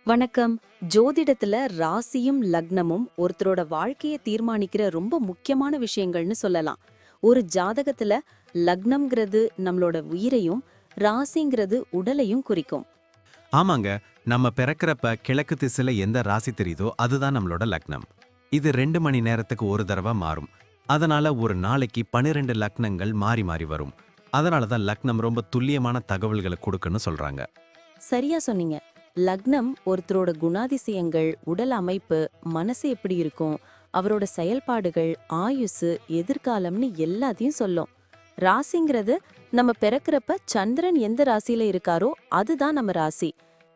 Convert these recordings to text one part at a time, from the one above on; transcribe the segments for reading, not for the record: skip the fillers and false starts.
வணக்கம். ஜோதிடத்துல ராசியும் லக்னமும் ஒருத்தரோட வாழ்க்கைய தீர்மானிக்கிற ரொம்ப முக்கியமான விஷயங்கள்னு சொல்லலாம். ஒரு ஜாதகத்துல லக்னம்ங்கிறது நம்மளோட உயிரையும், ராசிங்கிறது உடலையும் குறிக்கும். ஆமாங்க. நம்ம பிறக்கறப்ப கிழக்கு திசையில எந்த ராசி தெரியுதோ அதுதான் நம்மளோட லக்னம். இது 2 மணி நேரத்துக்கு ஒரு தடவை மாறும். அதனால ஒரு நாளைக்கு 12 லக்னங்கள் மாறி மாறி வரும். அதனால தான் லக்னம் ரொம்ப துல்லியமான தகவல்களை கொடுக்குன்னு சொல்றாங்க. சரியா சொன்னீங்க. லக்னம் ஒருத்தரோட குணாதிசயங்கள், உடல் அமைப்பு, மனசு எப்படி இருக்கும், அவரோட செயல்பாடுகள், ஆயுசு, எதிர்காலம்னு எல்லாத்தையும் சொல்லும். ராசிங்கிறது நம்ம பிறக்கிறப்ப சந்திரன் எந்த ராசியில இருக்காரோ அதுதான் நம்ம ராசி.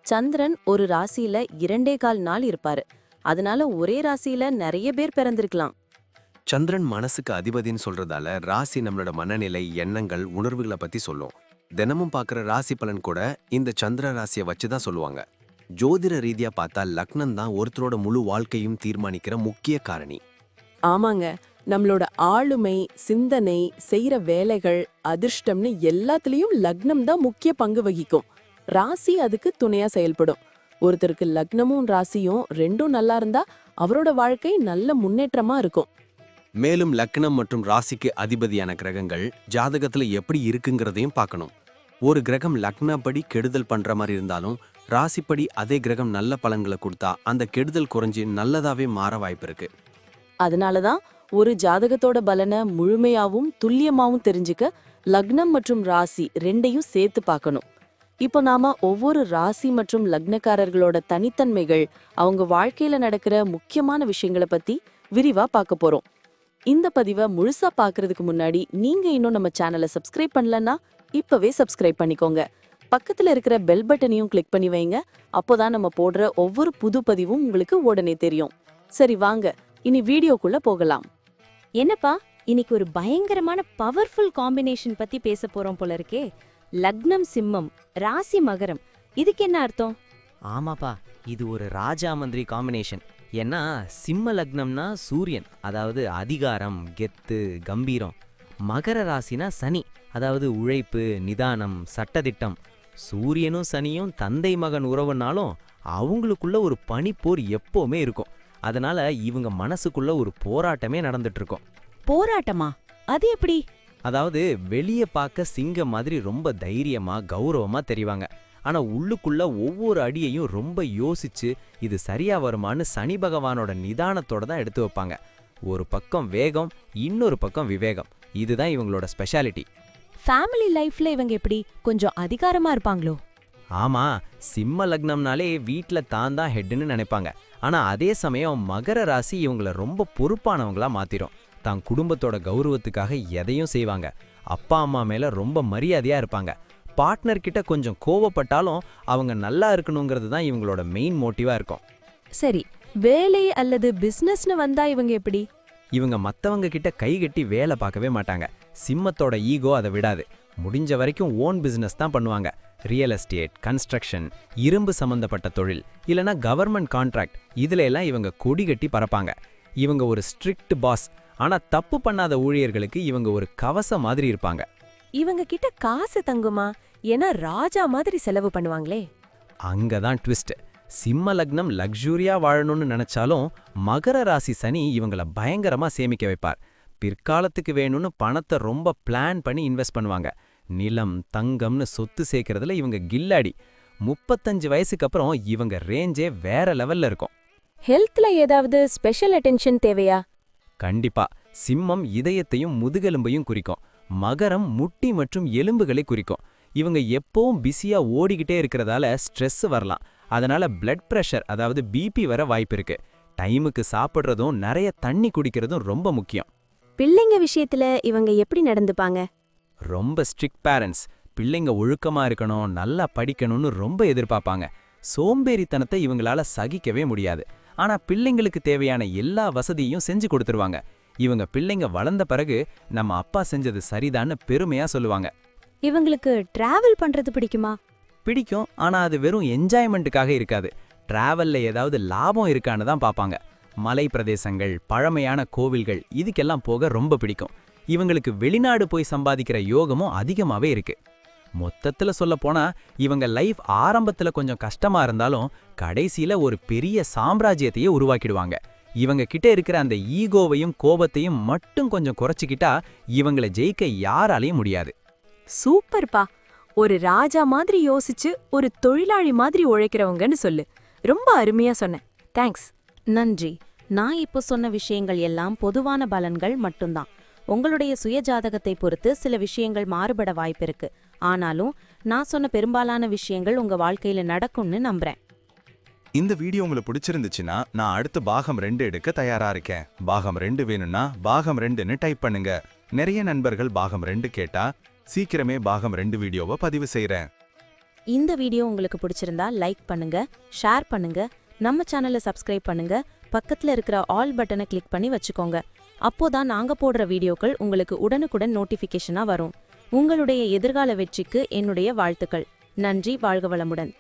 சந்திரன் ஒரு ராசியில 2.25 நாள் இருப்பாரு. அதனால ஒரே ராசியில நிறைய பேர் பிறந்திருக்கலாம். சந்திரன் மனசுக்கு அதிபதின்னு சொல்றதால ராசி நம்மளோட மனநிலை, எண்ணங்கள், உணர்வுகளை பத்தி சொல்லும். தினமும் பார்க்குற ராசி பலன் கூட இந்த சந்திர ராசியை வச்சு தான் சொல்லுவாங்க. ஜோதிட ரீதியா பார்த்தா லக்னம் தான் ஒருத்தரோட முழு வாழ்க்கையும் தீர்மானிக்கிற முக்கிய காரணி. ஆமாங்க. நம்மளோட ஆளுமை, சிந்தனை, செய்யற வேலைகள், அதிர்ஷ்டம்னு எல்லாத்துலயும் லக்னம் தான் முக்கிய பங்கு வகிக்கும். ராசி அதுக்கு துணையா செயல்படும். ஒருத்தருக்கு லக்னமும் ராசியும் ரெண்டும் நல்லா இருந்தா அவரோட வாழ்க்கை நல்ல முன்னேற்றமா இருக்கும். மேலும் லக்னம் மற்றும் ராசிக்கு அதிபதியான கிரகங்கள் ஜாதகத்துல எப்படி இருக்குங்கிறதையும் பார்க்கணும். ஒரு கிரகம் லக்னப்படி கெடுதல் பண்ற மாதிரி இருந்தாலும் ராசிப்படி அதே கிரகம் நல்ல பலன்களை கொடுத்தா அந்த கெடுதல் குறைஞ்சி நல்லதாவே மாற வாய்ப்பு இருக்கு. அதனாலதான் ஒரு ஜாதகத்தோட பலனை முழுமையாவும் துல்லியமாவும் தெரிஞ்சுக்க லக்னம் மற்றும் ராசி ரெண்டையும் சேர்த்து பார்க்கணும். இப்போ நாம ஒவ்வொரு ராசி மற்றும் லக்னக்காரர்களோட தனித்தன்மைகள், அவங்க வாழ்க்கையில நடக்கிற முக்கியமான விஷயங்களை பத்தி விரிவா பார்க்க போறோம். இந்த பதிவை முழுசா பார்க்கறதுக்கு முன்னாடி நீங்க இன்னும் நம்ம சேனலை சப்ஸ்கிரைப் பண்ணலன்னா இப்பவே சப்ஸ்கிரைப் பண்ணிக்கோங்க. பக்கத்துல இருக்கிற பெல் பட்டனையும் கிளிக் பண்ணி வைங்க. அப்போதான் நம்ம போடுற ஒவ்வொரு புது பதிவும் உங்களுக்கு உடனே தெரியும். சரி வாங்க, இனி வீடியோக்குள்ள போகலாம். என்னப்பா, இன்னைக்கு ஒரு பயங்கரமான பவர்ஃபுல் காம்பினேஷன் பத்தி பேச போறோம் போல இருக்கே. லக்னம் சிம்மம், ராசி மகரம். இதுக்கு என்ன அர்த்தம்? ஆமாப்பா, இது ஒரு ராஜா மந்திரி காம்பினேஷன். ஏன்னா சிம்ம லக்னம்னா சூரியன், அதாவது அதிகாரம், கெத்து, கம்பீரம். மகர ராசினா சனி, அதாவது உழைப்பு, நிதானம், சட்டதிட்டம். சூரியனும் சனியும் தந்தை மகன் உறவுனாலும் அவங்களுக்குள்ள ஒரு பனிப்போர் எப்பவுமே இருக்கும். அதனால இவங்க மனசுக்குள்ள ஒரு போராட்டமே நடந்துட்டு இருக்கும். போராட்டமா? அது எப்படி? அதாவது வெளியே பார்க்க சிங்கம் மாதிரி ரொம்ப தைரியமா, கௌரவமா தெரிவாங்க. ஆனா உள்ளுக்குள்ள ஒவ்வொரு அடியையும் ரொம்ப யோசிச்சு இது சரியா வருமானு சனி பகவானோட நிதானத்தோட தான் எடுத்து வைப்பாங்க. ஒரு பக்கம் வேகம், இன்னொரு பக்கம் விவேகம். இதுதான் இவங்களோட ஸ்பெஷாலிட்டி. ஃபேமிலி லைஃப்ல இவங்க எப்படி கொஞ்சம் அதிகாரமா இருப்பாங்களோ? ஆமா, சிம்ம லக்னம்னாலே வீட்ல தான் தான் ஹெட்னு நினைப்பாங்க. ஆனா அதே சமயம் மகர ராசி இவங்கள ரொம்ப பொறுப்பானவங்களா மாத்திரும். தான் குடும்பத்தோட கௌரவத்துக்காக எதையும் செய்வாங்க. அப்பா அம்மா மேல ரொம்ப மரியாதையா இருப்பாங்க. பார்ட்னர் கிட்ட கொஞ்சம் கோவப்பட்டாலும் அவங்க நல்லா இருக்கணுங்கிறது தான் இவங்களோட மெயின் மோட்டிவா இருக்கும். சரி, வேலை அல்லது பிசினஸ்னு வந்தா இவங்க எப்படி? இவங்க மத்தவங்க கிட்ட கைகட்டி வேலை பார்க்கவே மாட்டாங்க. சிம்மத்தோட ஈகோ அதை விடாது. முடிஞ்ச வரைக்கும் ஓன் பிசினஸ் தான் பண்ணுவாங்க. ரியல் எஸ்டேட், கன்ஸ்ட்ரக்ஷன், இரும்பு சம்பந்தப்பட்ட தொழில், இல்லனா கவர்மெண்ட் கான்ட்ராக்ட், இதுல எல்லாம் இவங்க கொடி கட்டி பறப்பாங்க. இவங்க ஒரு ஸ்ட்ரிக்ட் பாஸ். ஆனா தப்பு பண்ணாத ஊழியர்களுக்கு இவங்க ஒரு கவசம் மாதிரி இருப்பாங்க. இவங்க கிட்ட காசு தங்குமா? ஏன்னா ராஜா மாதிரி செலவு பண்ணுவாங்களே. அங்கதான் ட்விஸ்ட். சிம்ம லக்னம் லக்ஸூரியா வாழணும்னு நினைச்சாலும் மகர ராசி சனி இவங்கள பயங்கரமா சேமிக்க வைப்பார். பிற்காலத்துக்கு வேணும்னு பணத்தை ரொம்ப பிளான் பண்ணி இன்வெஸ்ட் பண்ணுவாங்க. நிலம், தங்கம்னு சொத்து சேர்க்கறதுல இவங்க கில்லாடி. 35 வயசுக்கு அப்புறம் இவங்க ரேஞ்சே வேற லெவல்ல இருக்கும். ஹெல்த்ல ஏதாவது ஸ்பெஷல் அட்டென்ஷன் தேவையா? கண்டிப்பா. சிம்மம் இதயத்தையும் முதுகெலும்பையும் குறிக்கும். மகரம் முட்டி மற்றும் எலும்புகளை குறிக்கும். இவங்க எப்பவும் பிஸியா ஓடிக்கிட்டே இருக்கிறதால ஸ்ட்ரெஸ் வரலாம். அதனால பிளட் பிரஷர், அதாவது பிபி வர வாய்ப்பு இருக்கு. டைமுக்கு சாப்பிட்றதும் நிறைய தண்ணி குடிக்கிறதும் ரொம்ப முக்கியம். பிள்ளைங்க விஷயத்துல இவங்க எப்படி நடந்துப்பாங்க? ரொம்ப ஸ்ட்ரிக்ட் பேரண்ட்ஸ். பிள்ளைங்க ஒழுக்கமா இருக்கணும், நல்லா படிக்கணும்னு ரொம்ப எதிர்பார்ப்பாங்க. சோம்பேறித்தனத்தை இவங்களால சகிக்கவே முடியாது. ஆனா பிள்ளைங்களுக்கு தேவையான எல்லா வசதியும் செஞ்சு கொடுத்துருவாங்க. இவங்க பிள்ளைங்க வளர்ந்த பிறகு நம்ம அப்பா செஞ்சது சரிதான்னு பெருமையா சொல்லுவாங்க. இவங்களுக்கு டிராவல் பண்றது பிடிக்குமா? பிடிக்கும், ஆனா அது வெறும் என்ஜாய்மெண்ட்டுக்காக இருக்காது. டிராவல்ல ஏதாவது லாபம் இருக்கான்னு தான் பார்ப்பாங்க. மலை பிரதேசங்கள், பழமையான கோவில்கள், இதுக்கெல்லாம் போக ரொம்ப பிடிக்கும். இவங்களுக்கு வெளிநாடு போய் சம்பாதிக்கிற யோகமும் அதிகமாவே இருக்கு. மொத்தத்துல சொல்லப் போனா இவங்க லைஃப் ஆரம்பத்துல கொஞ்சம் கஷ்டமா இருந்தாலும் கடைசியில ஒரு பெரிய சாம்ராஜ்யத்தையே உருவாக்கிடுவாங்க. இவங்க கிட்ட இருக்கிற அந்த ஈகோவையும் கோபத்தையும் மட்டும் கொஞ்சம் குறைச்சிக்கிட்டா இவங்கள ஜெயிக்க யாராலையும் முடியாது. சூப்பர்ப்பா. ஒரு ராஜா மாதிரி யோசிச்சு ஒரு தொழிலாளி மாதிரி உழைக்கிறவங்கன்னு சொல்லு. ரொம்ப அருமையா சொன்ன. தேங்க்ஸ். நன்றி. நான் இப்போ சொன்ன விஷயங்கள் எல்லாம் பொதுவான பலன்கள் மட்டும்தான். உங்களுடைய சுய ஜாதகத்தை பொறுத்து சில விஷயங்கள் மாறுபட வாய்ப்பிருக்கு. ஆனாலும் நான் சொன்ன பெரும்பாலான விஷயங்கள் உங்க வாழ்க்கையில நடக்கும்னு நம்புறேன். இந்த வீடியோ உங்களுக்கு பிடிச்சிருந்துச்சுன்னா நான் அடுத்து பாகம் 2 எடுக்க தயாரா இருக்கேன். பாகம் 2 வேணும்னா பாகம் 2ன்னு டைப் பண்ணுங்க. நிறைய நண்பர்கள் பாகம் 2 கேட்டா சீக்கிரமே பாகம் 2 வீடியோவை பதிவு செய்றேன். இந்த வீடியோ உங்களுக்கு பிடிச்சிருந்தா லைக் பண்ணுங்க, ஷேர் பண்ணுங்க, நம்ம சேனலை சப்ஸ்கிரைப் பண்ணுங்க, பக்கத்துல இருக்கிற ஆல் பட்டனை கிளிக் பண்ணி வச்சுக்கோங்க. அப்போதான் நாங்க போடுற வீடியோக்கள் உங்களுக்கு உடனுக்குடன் நோட்டிஃபிகேஷனா வரும். உங்களுடைய எதிர்கால வெற்றிக்கு என்னுடைய வாழ்த்துக்கள். நன்றி. வாழ்க வளமுடன்.